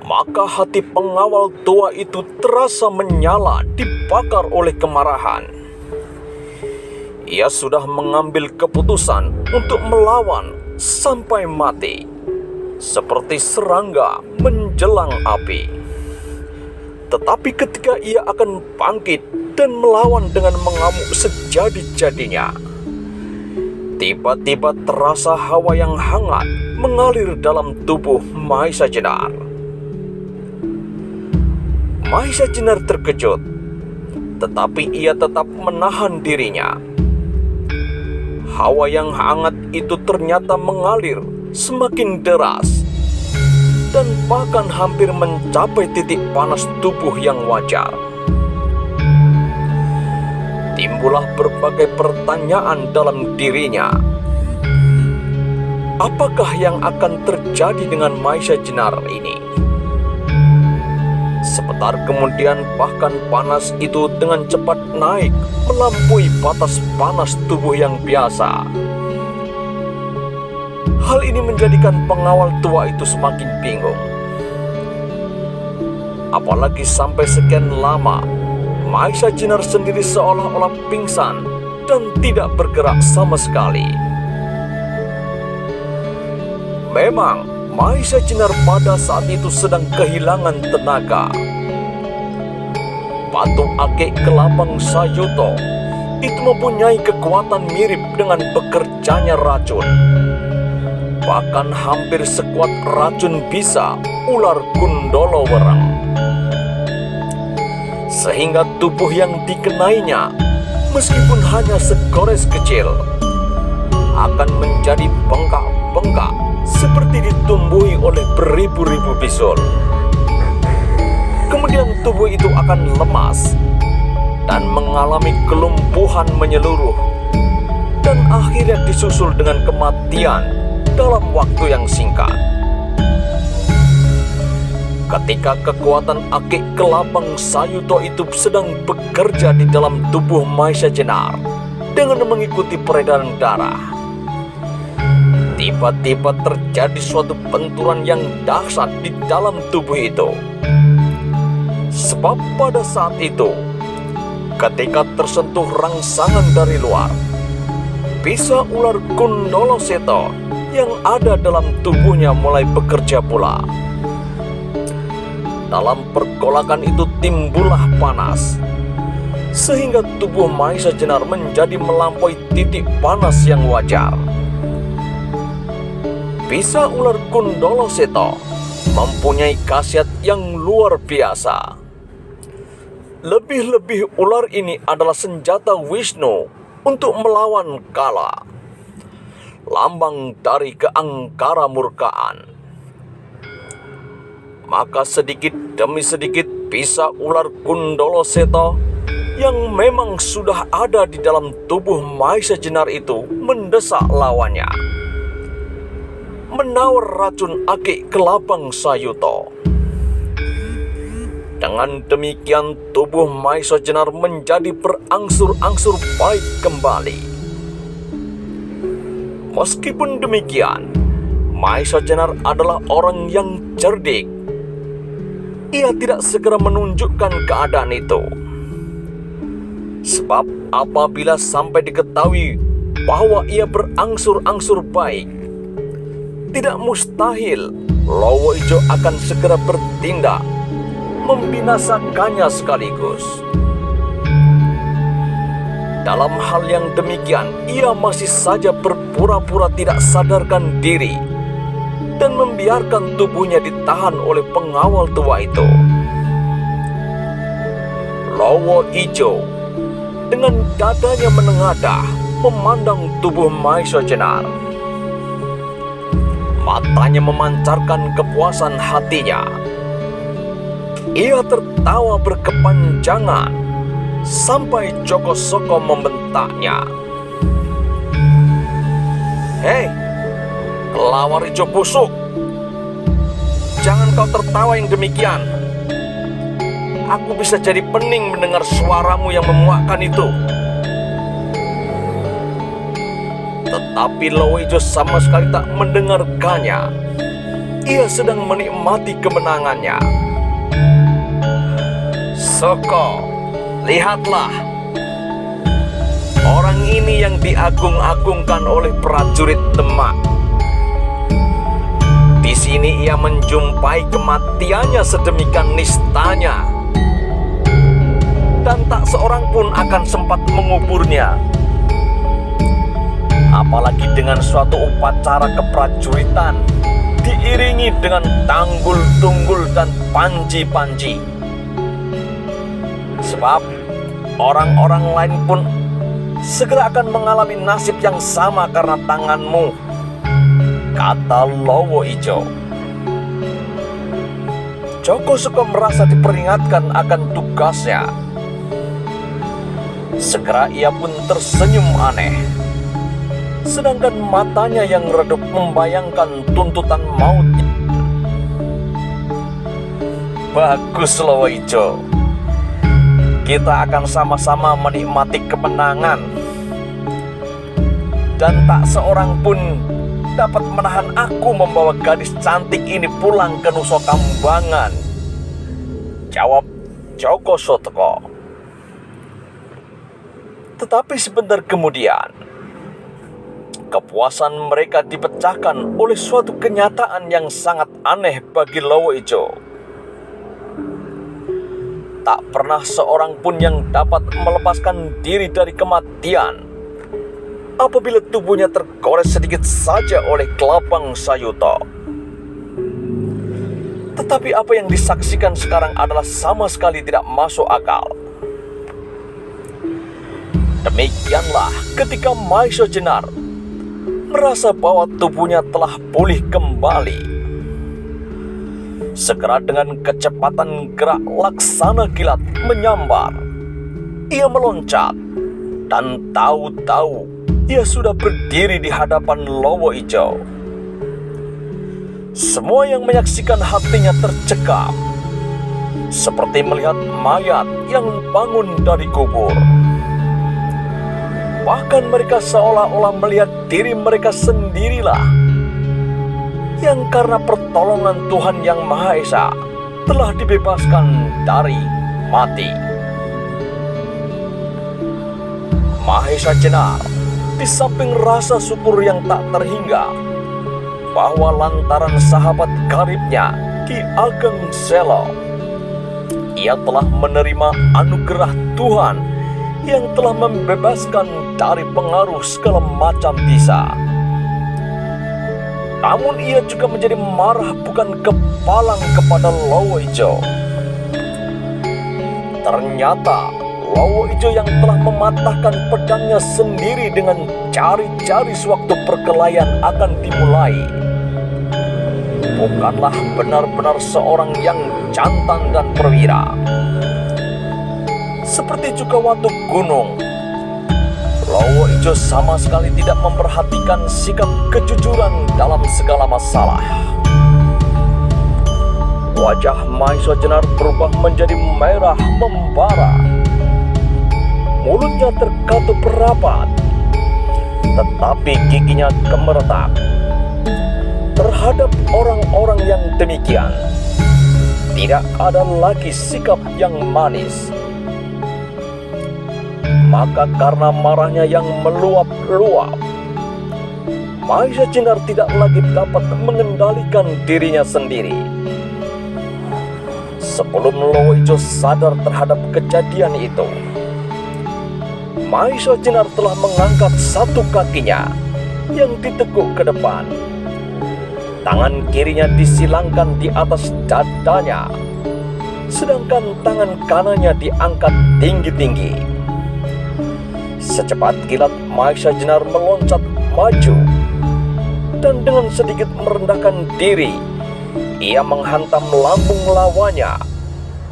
Maka hati pengawal tua itu terasa menyala, dibakar oleh kemarahan. Ia sudah mengambil keputusan untuk melawan sampai mati, seperti serangga menjelang api. Tetapi ketika ia akan bangkit dan melawan dengan mengamuk sejadi-jadinya, tiba-tiba terasa hawa yang hangat mengalir dalam tubuh Mahesa Jenar. Mahesa Jenar terkejut, tetapi ia tetap menahan dirinya. Hawa yang hangat itu ternyata mengalir semakin deras dan bahkan hampir mencapai titik panas tubuh yang wajar. Timbullah berbagai pertanyaan dalam dirinya. Apakah yang akan terjadi dengan Mahesa Jenar ini? Sebentar kemudian bahkan panas itu dengan cepat naik melampaui batas panas tubuh yang biasa. Hal ini menjadikan pengawal tua itu semakin bingung. Apalagi sampai sekian lama Mahesa Jenar sendiri seolah-olah pingsan dan tidak bergerak sama sekali. Memang Mahesa Jenar pada saat itu sedang kehilangan tenaga. Batu akik kelabang Sayuto itu mempunyai kekuatan mirip dengan bekerjanya racun. Bahkan hampir sekuat racun bisa ular Gundolo Wereng. Sehingga tubuh yang dikenainya, meskipun hanya segores kecil, akan menjadi bengkak-bengkak seperti ditumbuhi oleh beribu-ribu bisul. Kemudian tubuh itu akan lemas dan mengalami kelumpuhan menyeluruh, dan akhirnya disusul dengan kematian dalam waktu yang singkat. Ketika kekuatan akik kelabang Sayuto itu sedang bekerja di dalam tubuh Mahesa Jenar dengan mengikuti peredaran darah, tiba-tiba terjadi suatu benturan yang dahsyat di dalam tubuh itu. Sebab pada saat itu, ketika tersentuh rangsangan dari luar, bisa ular Gundolo Seto yang ada dalam tubuhnya mulai bekerja pula. Dalam pergolakan itu timbullah panas, sehingga tubuh Mahesa Jenar menjadi melampaui titik panas yang wajar. Bisa ular Gundolo Seto mempunyai khasiat yang luar biasa. Lebih-lebih ular ini adalah senjata Wisnu untuk melawan Kala, lambang dari keangkara murkaan. Maka sedikit demi sedikit bisa ular Gundolo Seto yang memang sudah ada di dalam tubuh Mahesa Jenar itu mendesak lawannya, menawar racun akik kelabang Sayuto. Dengan demikian tubuh Mahesa Jenar menjadi berangsur-angsur baik kembali. Meskipun demikian, Mahesa Jenar adalah orang yang cerdik. Ia tidak segera menunjukkan keadaan itu. Sebab apabila sampai diketahui bahwa ia berangsur-angsur baik, tidak mustahil Lowo Ijo akan segera bertindak membinasakannya sekaligus. Dalam hal yang demikian, ia masih saja berpura-pura tidak sadarkan diri dan membiarkan tubuhnya ditahan oleh pengawal tua itu. Lowo Ijo dengan dadanya menengadah memandang tubuh Mahesa Jenar. Matanya memancarkan kepuasan hatinya. Ia tertawa berkepanjangan sampai Joko Soko membentaknya. "Hei, kelawar hijau busuk, jangan kau tertawa yang demikian. Aku bisa jadi pening mendengar suaramu yang memuakkan itu." Tetapi Lowo Ijo sama sekali tak mendengarkannya. ia sedang menikmati kemenangannya. Soko, lihatlah. Orang ini yang diagung-agungkan oleh prajurit Demak. Di sini ia menjumpai kematiannya sedemikian nistanya, dan tak seorang pun akan sempat menguburnya. Apalagi dengan suatu upacara keprajuritan diiringi dengan tanggul-tunggul dan panji-panji. Sebab orang-orang lain pun segera akan mengalami nasib yang sama karena tanganmu, kata Lowo Ijo. Joko Suko merasa diperingatkan akan tugasnya. Segera ia pun tersenyum aneh, sedangkan matanya yang redup membayangkan tuntutan maut. Bagus Lowo Ijo, kita akan sama-sama menikmati kemenangan, dan tak seorang pun dapat menahan aku membawa gadis cantik ini pulang ke Nusa Kambangan, jawab Joko Sotoko. Tetapi sebentar kemudian, kepuasan mereka dipecahkan oleh suatu kenyataan yang sangat aneh bagi Lowo Ijo. Tak pernah seorang pun yang dapat melepaskan diri dari kematian apabila tubuhnya tergores sedikit saja oleh kelabang sayuto. Tetapi apa yang disaksikan sekarang adalah sama sekali tidak masuk akal. Demikianlah ketika Maiso Jenar merasa bahwa tubuhnya telah pulih kembali. Segera dengan kecepatan gerak laksana kilat menyambar, ia meloncat, dan tahu-tahu ia sudah berdiri di hadapan Lowo Ijo. Semua yang menyaksikan hatinya tercekam, seperti melihat mayat yang bangun dari kubur. Bahkan mereka seolah-olah melihat diri mereka sendirilah yang karena pertolongan Tuhan Yang Maha Esa telah dibebaskan dari mati. Mahesa Jenar di samping rasa syukur yang tak terhingga bahwa lantaran sahabat karibnya Ki Ageng Selo, ia telah menerima anugerah Tuhan yang telah membebaskan dari pengaruh segala macam bisa. Namun ia juga menjadi marah bukan kepalang kepada Lowo Ijo. Ternyata Lowo Ijo yang telah mematahkan pedangnya sendiri dengan jari-jari sewaktu perkelahian akan dimulai bukanlah benar-benar seorang yang jantan dan perwira. Seperti juga Watu Gunung, Lowo Ijo sama sekali tidak memperhatikan sikap kejujuran dalam segala masalah. Wajah Maiso Jenar berubah menjadi merah membara. Mulutnya terkatup rapat, tetapi giginya gemeretak. Terhadap orang-orang yang demikian, tidak ada lagi sikap yang manis. Maka karena marahnya yang meluap-luap, Maiso Jenar tidak lagi dapat mengendalikan dirinya sendiri. Sebelum Lowo Ijo sadar terhadap kejadian itu, Maiso Jenar telah mengangkat satu kakinya yang ditekuk ke depan. Tangan kirinya disilangkan di atas dadanya, sedangkan tangan kanannya diangkat tinggi-tinggi. Secepat kilat Maiso Jenar meloncat maju, dan dengan sedikit merendahkan diri, ia menghantam lambung lawannya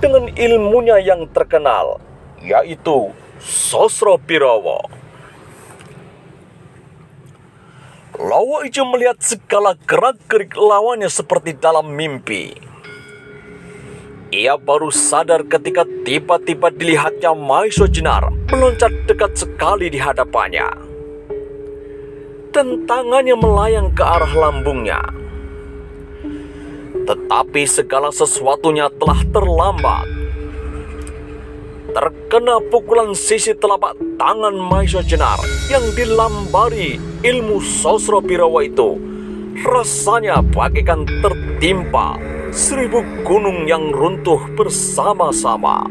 dengan ilmunya yang terkenal, yaitu Sosro Birawa. Lowo Ijo melihat segala gerak-gerik lawannya seperti dalam mimpi. Ia baru sadar ketika tiba-tiba dilihatnya Maiso Jenar meloncat dekat sekali di hadapannya, dan tangannya melayang ke arah lambungnya. Tetapi segala sesuatunya telah terlambat. Terkena pukulan sisi telapak tangan Mahesa Jenar yang dilambari ilmu Sosro Birawa itu, rasanya bagaikan tertimpa 1000 gunung yang runtuh bersama-sama.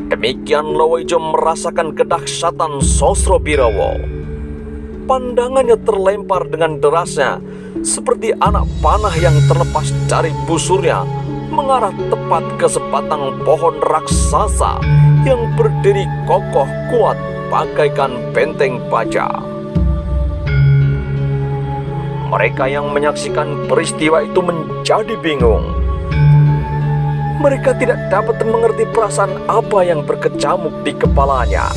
Demikian Lawaijo merasakan kedahsyatan Sosro Birawa. Pandangannya terlempar dengan derasnya seperti anak panah yang terlepas dari busurnya, mengarah tepat ke sebatang pohon raksasa yang berdiri kokoh kuat bagaikan benteng baja. Mereka yang menyaksikan peristiwa itu menjadi bingung. Mereka tidak dapat mengerti perasaan apa yang berkecamuk di kepalanya.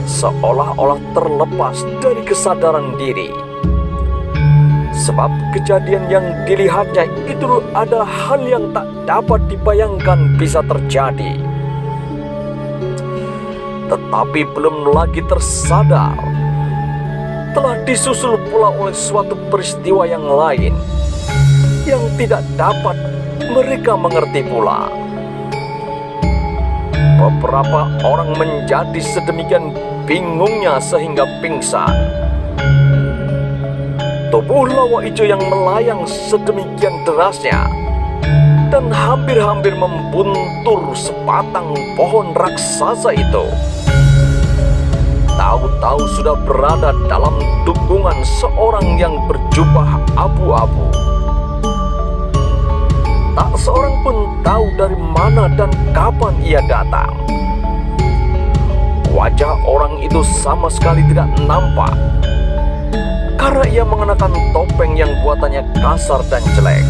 Seolah-olah terlepas dari kesadaran diri. Sebab kejadian yang dilihatnya itu ada hal yang tak dapat dibayangkan bisa terjadi. Tetapi belum lagi tersadar, telah disusul pula oleh suatu peristiwa yang lain yang tidak dapat mereka mengerti pula. Beberapa orang menjadi sedemikian bingungnya sehingga pingsan. Tubuh Lawaijo yang melayang sedemikian derasnya dan hampir-hampir membuntur sebatang pohon raksasa itu, tahu-tahu sudah berada dalam dukungan seorang yang berjubah abu-abu. Tak seorang pun tahu dari mana dan kapan ia datang. Wajah orang itu sama sekali tidak nampak, karena ia mengenakan topeng yang buatannya kasar dan jelek.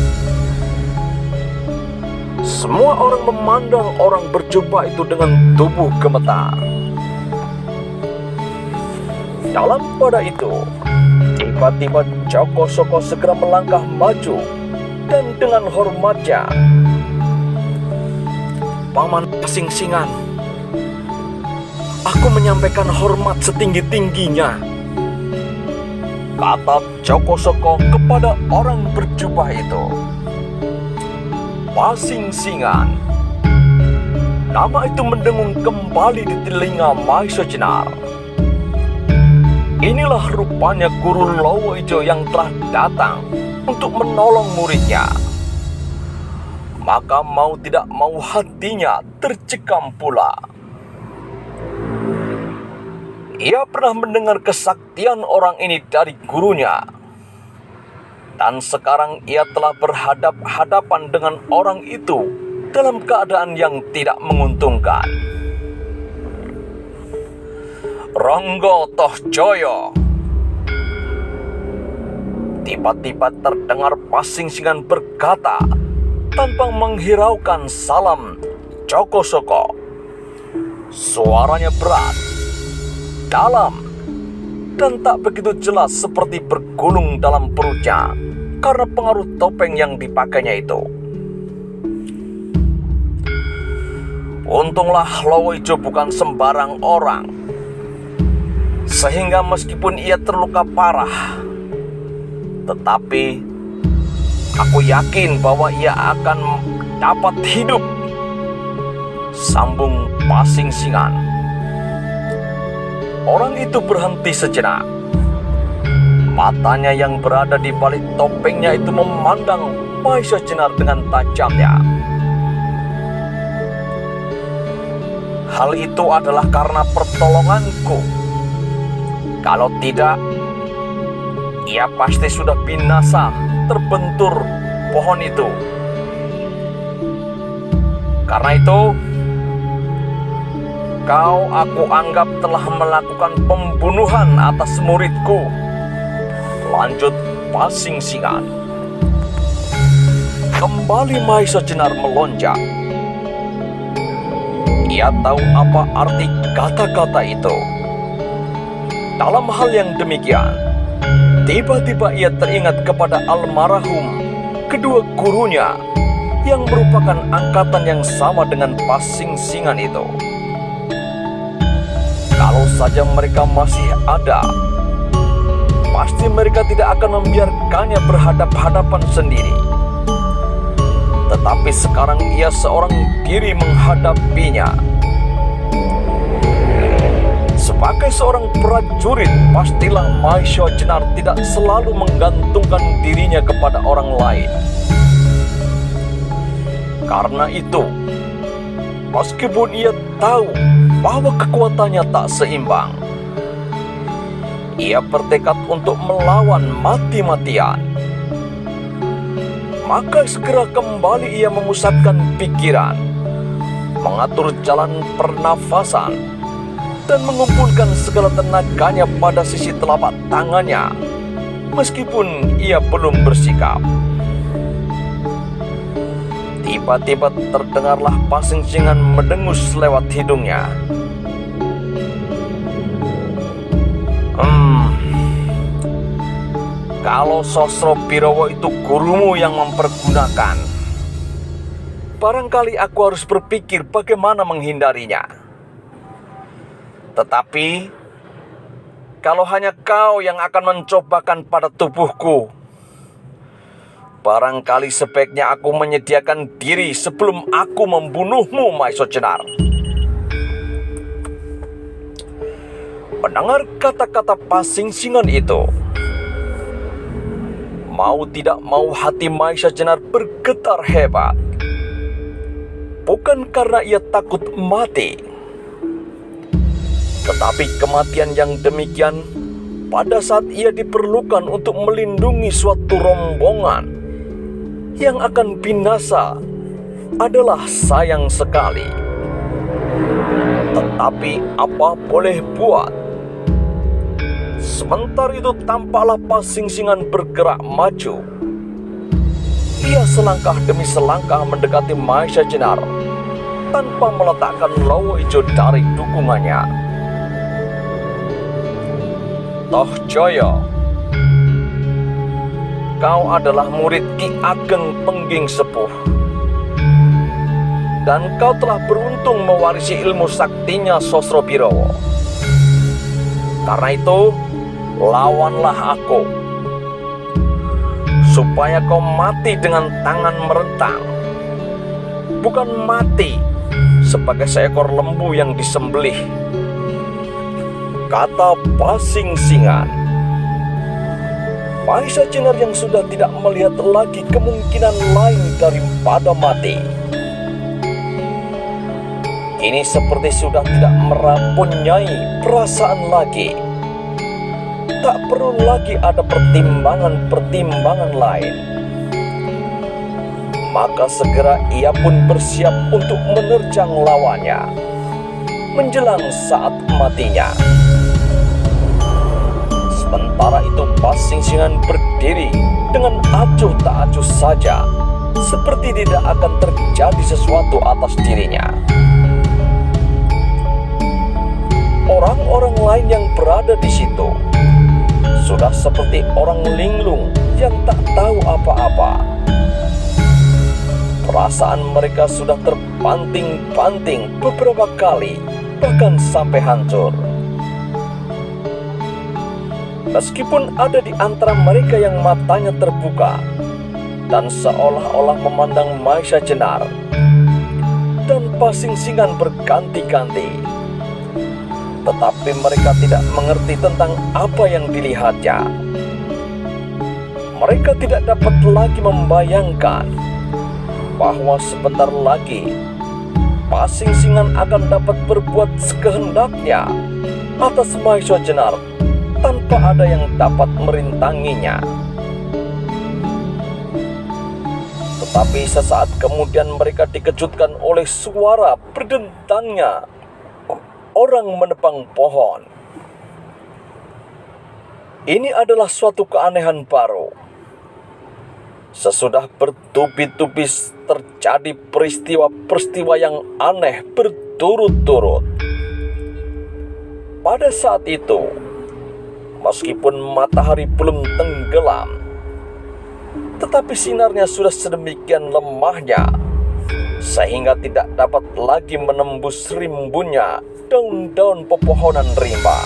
Semua orang memandang orang berjubah itu dengan tubuh gemetar. Dalam pada itu, tiba-tiba Joko Soko segera melangkah maju dan dengan hormatnya, "Paman Pasingsingan, aku menyampaikan hormat setinggi-tingginya," kata Joko Soko kepada orang berjubah itu. Pasingsingan. Nama itu mendengung kembali di telinga Mahesa Jenar. Inilah rupanya guru Lawaijo yang telah datang untuk menolong muridnya. Maka mau tidak mau hatinya tercekam pula. Ia pernah mendengar kesaktian orang ini dari gurunya. Dan sekarang ia telah berhadap-hadapan dengan orang itu dalam keadaan yang tidak menguntungkan. "Rangga Tohjaya." Tiba-tiba terdengar Pasingsingan berkata tanpa menghiraukan salam Joko Soko. Suaranya berat, dalam, dan tak begitu jelas seperti bergulung dalam perutnya karena pengaruh topeng yang dipakainya itu. Untunglah Lawaijo bukan sembarang orang, sehingga meskipun ia terluka parah, tetapi aku yakin bahwa ia akan dapat hidup, sambung Pasingsingan. Orang itu berhenti sejenak. Matanya yang berada di balik topengnya itu memandang Mahesa Jenar dengan tajamnya. "Hal itu adalah karena pertolonganku. Kalau tidak, ia pasti sudah binasa terbentur pohon itu. Karena itu, kau aku anggap telah melakukan pembunuhan atas muridku," lanjut Pasingsingan. Kembali Mahesa Jenar melonjak. Ia tahu apa arti kata-kata itu. Dalam hal yang demikian, tiba-tiba ia teringat kepada almarhum kedua gurunya yang merupakan angkatan yang sama dengan Pasingsingan itu. Kalau saja mereka masih ada, pasti mereka tidak akan membiarkannya berhadap-hadapan sendiri. Tetapi sekarang ia seorang diri menghadapinya. Sebagai seorang prajurit, pastilah Maesha Jenar tidak selalu menggantungkan dirinya kepada orang lain. Karena itu, meskipun ia tahu bahwa kekuatannya tak seimbang, ia bertekad untuk melawan mati-matian. Maka segera kembali ia memusatkan pikiran, mengatur jalan pernafasan, dan mengumpulkan segala tenaganya pada sisi telapak tangannya, meskipun ia belum bersikap. Tiba-tiba terdengarlah pasing-singan mendengus lewat hidungnya. Kalau Sosrobirowo itu gurumu yang mempergunakan, barangkali aku harus berpikir bagaimana menghindarinya. Tetapi, kalau hanya kau yang akan mencobakan pada tubuhku, barangkali sebaiknya aku menyediakan diri sebelum aku membunuhmu, Maesha Jenar. Mendengar kata-kata pasing-singan itu, mau tidak mau hati Maesha Jenar bergetar hebat. Bukan karena ia takut mati, tetapi kematian yang demikian pada saat ia diperlukan untuk melindungi suatu rombongan yang akan binasa adalah sayang sekali. Tetapi apa boleh buat? Sementara itu tampaklah pasing-singan bergerak maju. Ia selangkah demi selangkah mendekati Maesha Jenar tanpa meletakkan lowo hijau dari dukungannya. Toh Jaya, kau adalah murid Ki Ageng Pengging Sepuh, dan kau telah beruntung mewarisi ilmu saktinya Sosrobirowo. Karena itu, lawanlah aku, supaya kau mati dengan tangan merentang, bukan mati sebagai seekor lembu yang disembelih, kata pasing-singan. Maesha Jenar yang sudah tidak melihat lagi kemungkinan lain daripada mati, kini seperti sudah tidak mempunyai perasaan lagi. Tak perlu lagi ada pertimbangan-pertimbangan lain. Maka segera ia pun bersiap untuk menerjang lawannya menjelang saat matinya. Sementara itu pasing-singan berdiri dengan acuh tak acuh saja, seperti tidak akan terjadi sesuatu atas dirinya. Orang-orang lain yang berada di situ sudah seperti orang linglung yang tak tahu apa-apa. Perasaan mereka sudah terbanting-banting beberapa kali, bahkan sampai hancur. Meskipun ada di antara mereka yang matanya terbuka dan seolah-olah memandang Maesha Jenar dan pasing-singan berganti-ganti, tetapi mereka tidak mengerti tentang apa yang dilihatnya. Mereka tidak dapat lagi membayangkan bahwa sebentar lagi pasing-singan akan dapat berbuat sekehendaknya atas Maesha Jenar tanpa ada yang dapat merintanginya. Tetapi sesaat kemudian mereka dikejutkan oleh suara berdentangnya orang menebang pohon. Ini adalah suatu keanehan baru. Sesudah bertubi-tubi terjadi peristiwa-peristiwa yang aneh berturut-turut. Pada saat itu, meskipun matahari belum tenggelam, tetapi sinarnya sudah sedemikian lemahnya sehingga tidak dapat lagi menembus rimbunnya daun-daun pepohonan rimba.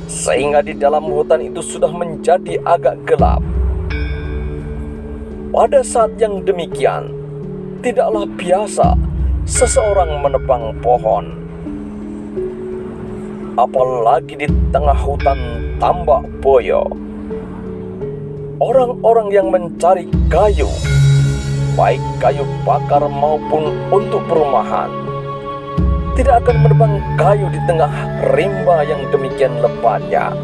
sehingga di dalam hutan itu sudah menjadi agak gelap. Pada saat yang demikian, tidaklah biasa seseorang menebang pohon, apalagi di tengah hutan tambak boyo. Orang-orang yang mencari kayu, baik kayu bakar maupun untuk perumahan, tidak akan menebang kayu di tengah rimba yang demikian lebatnya.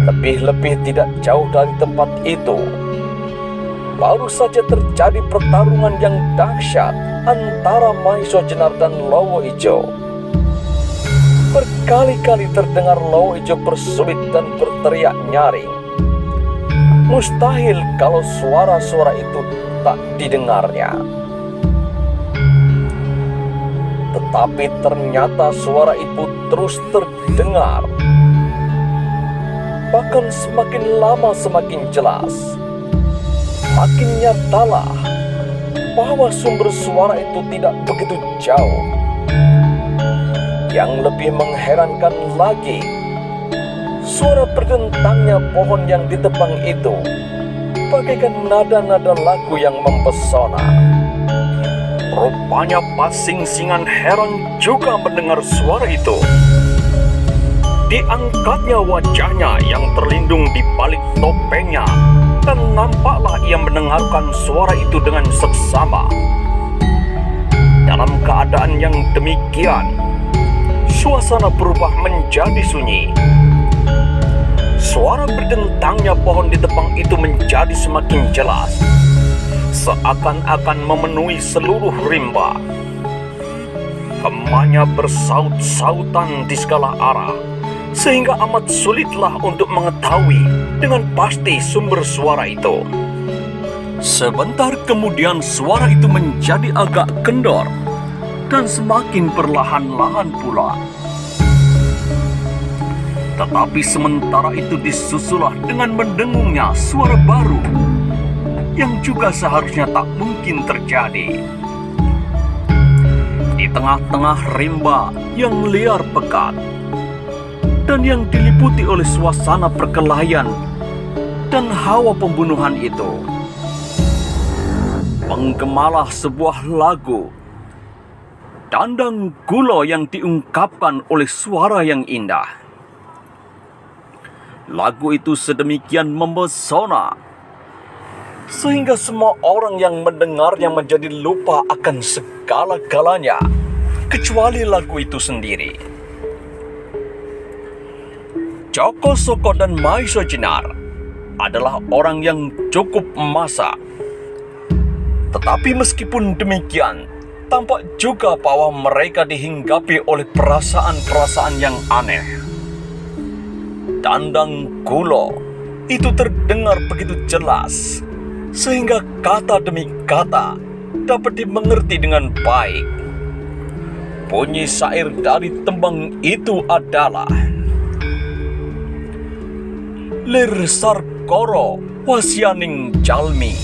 Lebih-lebih tidak jauh dari tempat itu, baru saja terjadi pertarungan yang dahsyat antara Mahesa Jenar dan Lowo Ijo. Berkali-kali terdengar Lowo Ijo bersulit dan berteriak nyaring. Mustahil kalau suara-suara itu tak didengarnya. Tetapi ternyata suara itu terus terdengar. Bahkan semakin lama semakin jelas. Makin nyatalah bahwa sumber suara itu tidak begitu jauh. Yang lebih mengherankan lagi, suara berdentangnya pohon yang ditebang itu bagaikan nada-nada lagu yang mempesona. Rupanya Pasingsingan heran juga mendengar suara itu. Diangkatnya wajahnya yang terlindung di balik topengnya, dan nampaklah ia mendengarkan suara itu dengan seksama. Dalam keadaan yang demikian, suasana berubah menjadi sunyi. Suara berdentangnya pohon ditebang itu menjadi semakin jelas, seakan-akan memenuhi seluruh rimba. Hemanya bersaut-sautan di segala arah, sehingga amat sulitlah untuk mengetahui dengan pasti sumber suara itu. Sebentar kemudian suara itu menjadi agak kendor dan semakin perlahan-lahan pula. Tetapi sementara itu disusulah dengan mendengungnya suara baru yang juga seharusnya tak mungkin terjadi. Di tengah-tengah rimba yang liar pekat dan yang diliputi oleh suasana perkelahian dan hawa pembunuhan itu, menggemalah sebuah lagu, Dandang Gulo, yang diungkapkan oleh suara yang indah. Lagu itu sedemikian mempesona, sehingga semua orang yang mendengarnya menjadi lupa akan segala-galanya, kecuali lagu itu sendiri. Joko Soko dan Mahesa Jenar adalah orang yang cukup masak. Tetapi meskipun demikian, tampak juga bahwa mereka dihinggapi oleh perasaan-perasaan yang aneh. Dandang Gulo itu terdengar begitu jelas, sehingga kata demi kata dapat dimengerti dengan baik. Bunyi syair dari tembang itu adalah: Lir Sarkoro wasyaning jalmi,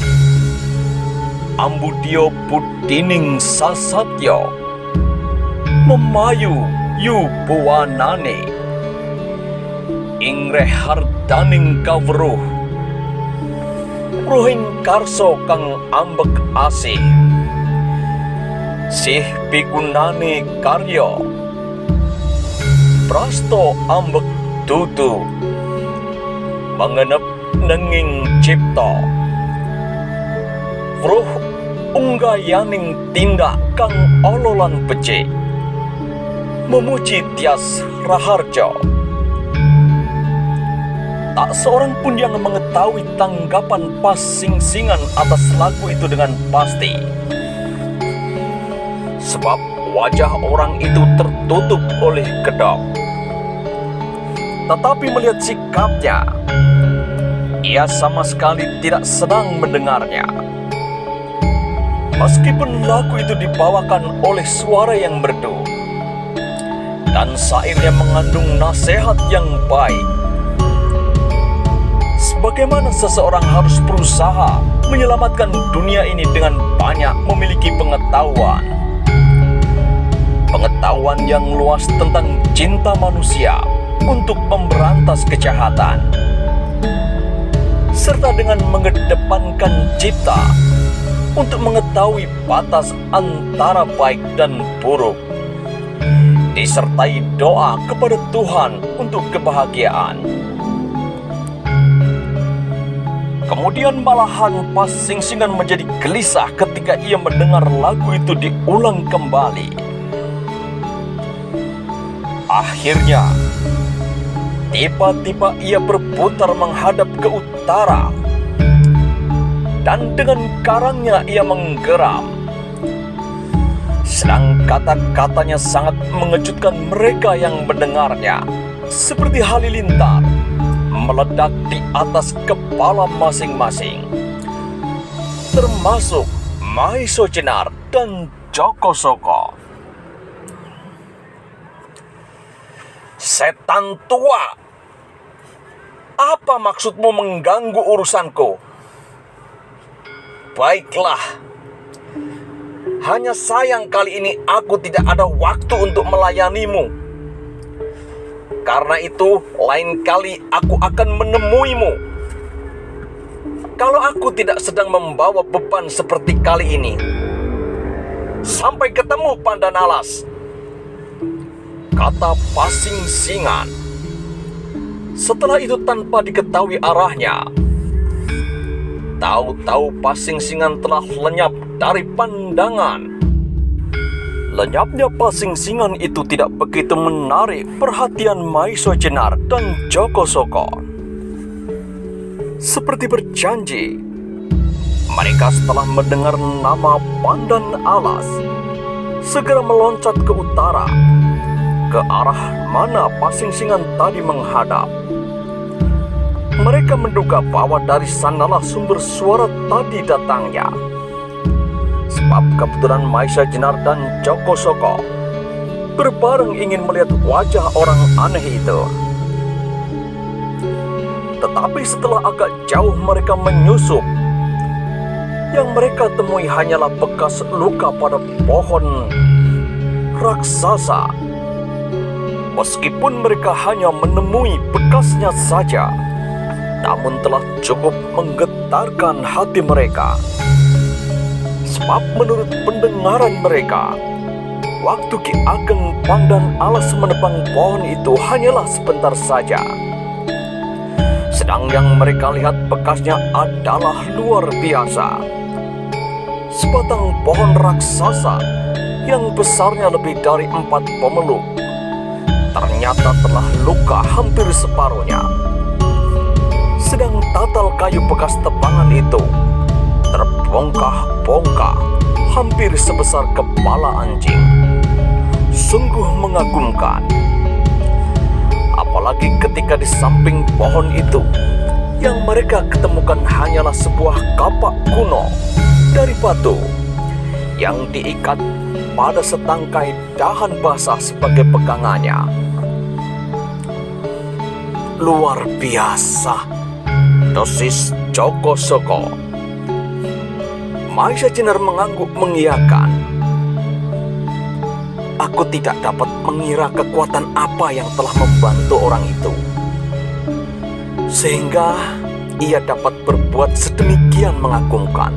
Ambudio budining sasatyo, memayu yu buwanane, Ingreh hardaning kawruh, ruhing karso kang ambek asih, sih pigunane karyo, prasto ambek tutu, mengenep nenging cipta, ruh unggayaning tindak kang ololan becik, memuji tias raharjo. Tak seorang pun yang mengetahui tanggapan Pasingsingan atas lagu itu dengan pasti, sebab wajah orang itu tertutup oleh kedok. Tetapi melihat sikapnya, ia sama sekali tidak senang mendengarnya. Meskipun lagu itu dibawakan oleh suara yang merdu dan syairnya mengandung nasihat yang baik, bagaimana seseorang harus berusaha menyelamatkan dunia ini dengan banyak memiliki pengetahuan. Pengetahuan yang luas tentang cinta manusia, untuk memberantas kejahatan, serta dengan mengedepankan cipta untuk mengetahui batas antara baik dan buruk, disertai doa kepada Tuhan untuk kebahagiaan. Kemudian malahan Pasingsingan menjadi gelisah ketika ia mendengar lagu itu diulang kembali. Akhirnya, tiba-tiba ia berputar menghadap ke utara, dan dengan garangnya ia menggeram. Sedang kata-katanya sangat mengejutkan mereka yang mendengarnya, seperti halilintar meledak di atas kepala masing-masing, termasuk Maiso Jenar dan Joko Soko. "Setan tua, apa maksudmu mengganggu urusanku?" "Baiklah, hanya sayang kali ini aku tidak ada waktu untuk melayanimu. Karena itu, lain kali aku akan menemuimu. Kalau aku tidak sedang membawa beban seperti kali ini. Sampai ketemu, Pandan Alas," kata Pasingsingan. Setelah itu tanpa diketahui arahnya, tahu-tahu Pasingsingan telah lenyap dari pandangan. Lenyapnya Pasingsingan itu tidak begitu menarik perhatian Maiso Jenar dan Joko Soko. Seperti berjanji, mereka setelah mendengar nama Pandan Alas segera meloncat ke utara, ke arah mana Pasingsingan tadi menghadap. Mereka menduga bahwa dari sanalah sumber suara tadi datangnya. Sebab kebetulan Maiso Jenar dan Joko Soko berbareng ingin melihat wajah orang aneh itu. Tetapi setelah agak jauh mereka menyusup, yang mereka temui hanyalah bekas luka pada pohon raksasa. Meskipun mereka hanya menemui bekasnya saja, namun telah cukup menggetarkan hati mereka. Sebab menurut pendengaran mereka, waktu Ki Ageng Pandan Alas menebang pohon itu hanyalah sebentar saja. Sedang yang mereka lihat bekasnya adalah luar biasa. Sebatang pohon raksasa yang besarnya lebih dari 4 pemeluk ternyata telah luka hampir separuhnya. Sedang tatal kayu bekas tebangan itu terbongkah-bongkah hampir sebesar kepala anjing. Sungguh mengagumkan. Apalagi ketika di samping pohon itu yang mereka ketemukan hanyalah sebuah kapak kuno dari batu yang diikat pada setangkai dahan basah sebagai pegangannya. Luar biasa, dosis Joko Soko. Maiso Jenar mengangguk mengiyakan. Aku tidak dapat mengira kekuatan apa yang telah membantu orang itu, sehingga ia dapat berbuat sedemikian mengagumkan.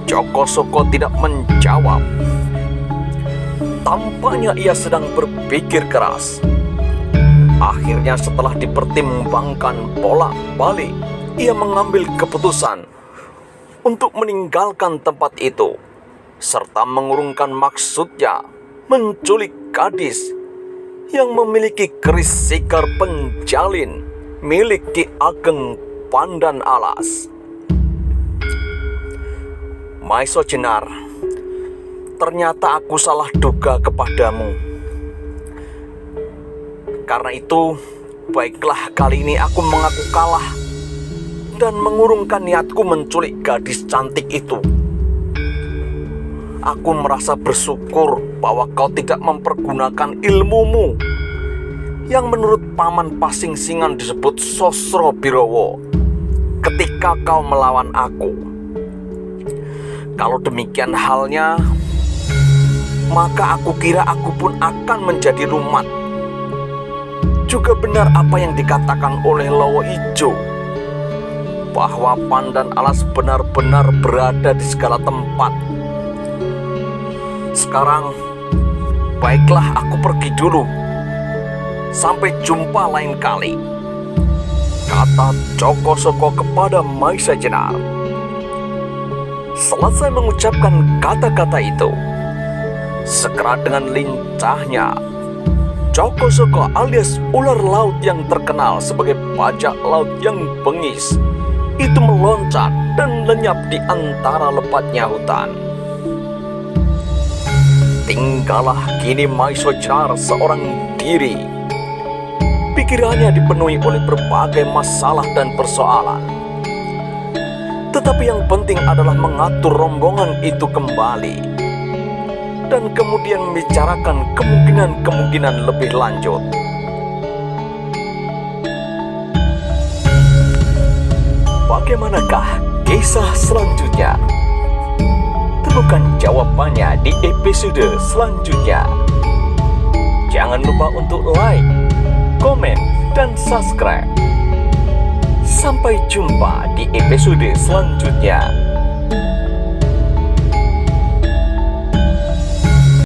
Joko Soko tidak menjawab. Tampaknya ia sedang berpikir keras. Akhirnya setelah dipertimbangkan bolak-balik, ia mengambil keputusan untuk meninggalkan tempat itu, serta mengurungkan maksudnya menculik gadis yang memiliki keris sikar penjalin milik Ki Ageng Pandan Alas. Maiso Jenar, ternyata aku salah duga kepadamu. Karena itu, baiklah kali ini aku mengaku kalah dan mengurungkan niatku menculik gadis cantik itu. Aku merasa bersyukur bahwa kau tidak mempergunakan ilmumu yang menurut Paman Pasingsingan disebut Sosro Birowo ketika kau melawan aku. Kalau demikian halnya, maka aku kira aku pun akan menjadi lumat. Juga benar apa yang dikatakan oleh Lawa Ijo, bahwa Pandan Alas benar-benar berada di segala tempat. Sekarang, baiklah aku pergi dulu. Sampai jumpa lain kali, kata Joko Soko kepada Maisa Jenar. Selesai mengucapkan kata-kata itu, segera dengan lincahnya, Joko Soko alias ular laut yang terkenal sebagai bajak laut yang bengis itu meloncat dan lenyap di antara lebatnya hutan. Tinggallah kini Maisa Jenar seorang diri. Pikirannya dipenuhi oleh berbagai masalah dan persoalan. Tetapi yang penting adalah mengatur rombongan itu kembali dan kemudian membicarakan kemungkinan-kemungkinan lebih lanjut. Bagaimanakah kisah selanjutnya? Temukan jawabannya di episode selanjutnya. Jangan lupa untuk like, komen, dan subscribe. Sampai jumpa di episode selanjutnya.